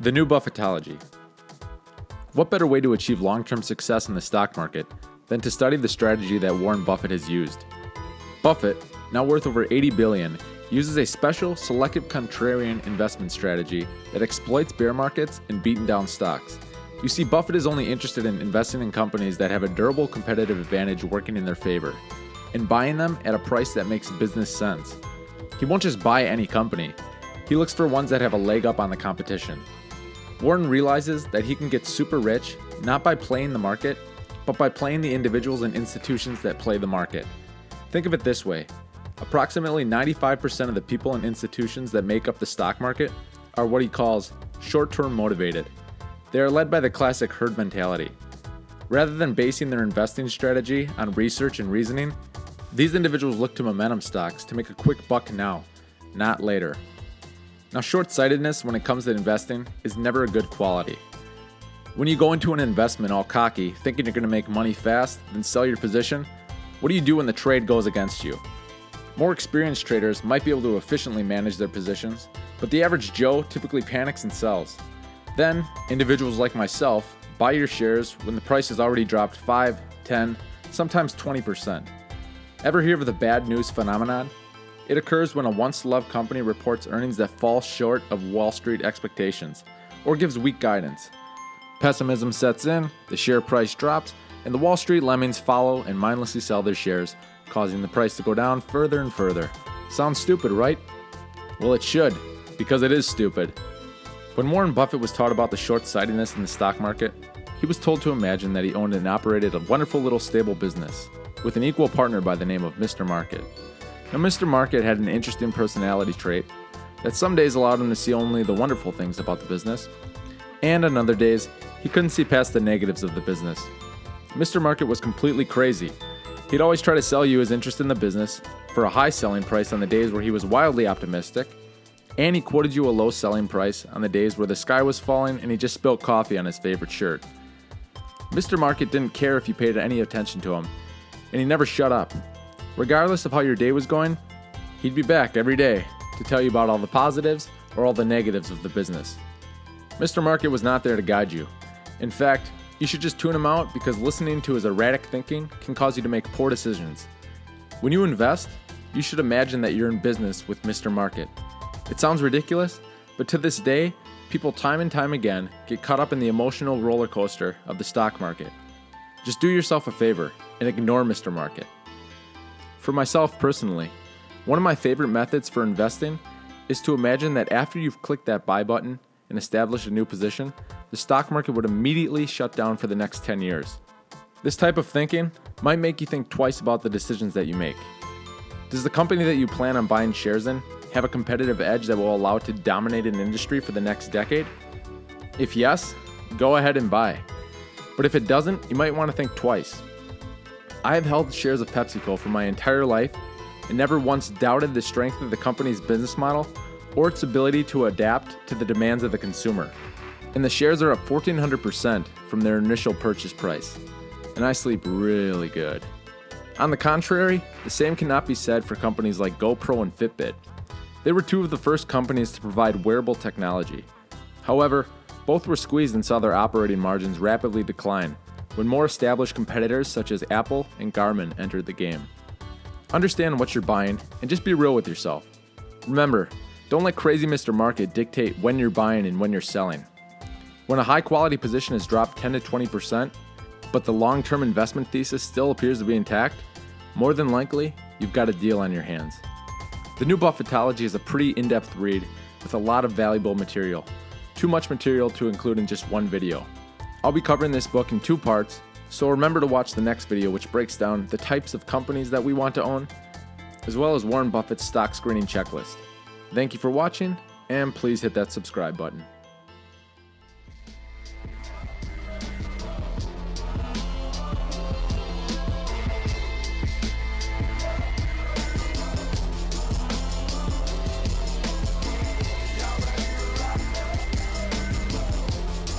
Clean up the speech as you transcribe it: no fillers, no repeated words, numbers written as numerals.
The new Buffettology. What better way to achieve long-term success in the stock market than to study the strategy that Warren Buffett has used? Buffett, now worth over $80 billion, uses a special selective contrarian investment strategy that exploits bear markets and beaten down stocks. You see, Buffett is only interested in investing in companies that have a durable competitive advantage working in their favor, and buying them at a price that makes business sense. He won't just buy any company. He looks for ones that have a leg up on the competition. Warren realizes that he can get super rich not by playing the market, but by playing the individuals and institutions that play the market. Think of it this way. Approximately 95% of the people and institutions that make up the stock market are what he calls short-term motivated. They are led by the classic herd mentality. Rather than basing their investing strategy on research and reasoning, these individuals look to momentum stocks to make a quick buck now, not later. Now, short-sightedness when it comes to investing is never a good quality. When you go into an investment all cocky, thinking you're going to make money fast, then sell your position, what do you do when the trade goes against you? More experienced traders might be able to efficiently manage their positions, but the average Joe typically panics and sells. Then, individuals like myself buy your shares when the price has already dropped 5, 10, sometimes 20%. Ever hear of the bad news phenomenon? It occurs when a once-loved company reports earnings that fall short of Wall Street expectations, or gives weak guidance. Pessimism sets in, the share price drops, and the Wall Street lemmings follow and mindlessly sell their shares, causing the price to go down further and further. Sounds stupid, right? Well, it should, because it is stupid. When Warren Buffett was taught about the short-sightedness in the stock market, he was told to imagine that he owned and operated a wonderful little stable business, with an equal partner by the name of Mr. Market. Now, Mr. Market had an interesting personality trait that some days allowed him to see only the wonderful things about the business, and on other days, he couldn't see past the negatives of the business. Mr. Market was completely crazy. He'd always try to sell you his interest in the business for a high selling price on the days where he was wildly optimistic, and he quoted you a low selling price on the days where the sky was falling and he just spilled coffee on his favorite shirt. Mr. Market didn't care if you paid any attention to him, and he never shut up. Regardless of how your day was going, he'd be back every day to tell you about all the positives or all the negatives of the business. Mr. Market was not there to guide you. In fact, you should just tune him out because listening to his erratic thinking can cause you to make poor decisions. When you invest, you should imagine that you're in business with Mr. Market. It sounds ridiculous, but to this day, people time and time again get caught up in the emotional roller coaster of the stock market. Just do yourself a favor and ignore Mr. Market. For myself personally, one of my favorite methods for investing is to imagine that after you've clicked that buy button and established a new position, the stock market would immediately shut down for the next 10 years. This type of thinking might make you think twice about the decisions that you make. Does the company that you plan on buying shares in have a competitive edge that will allow it to dominate an industry for the next decade? If yes, go ahead and buy. But if it doesn't, you might want to think twice. I have held shares of PepsiCo for my entire life and never once doubted the strength of the company's business model or its ability to adapt to the demands of the consumer. And the shares are up 1,400% from their initial purchase price. And I sleep really good. On the contrary, the same cannot be said for companies like GoPro and Fitbit. They were two of the first companies to provide wearable technology. However, both were squeezed and saw their operating margins rapidly decline when more established competitors such as Apple and Garmin entered the game. Understand what you're buying and just be real with yourself. Remember, don't let crazy Mr. Market dictate when you're buying and when you're selling. When a high-quality position has dropped 10 to 20%, but the long-term investment thesis still appears to be intact, more than likely, you've got a deal on your hands. The new Buffettology is a pretty in-depth read with a lot of valuable material. Too much material to include in just one video. I'll be covering this book in 2 parts, so remember to watch the next video which breaks down the types of companies that we want to own, as well as Warren Buffett's stock screening checklist. Thank you for watching, and please hit that subscribe button.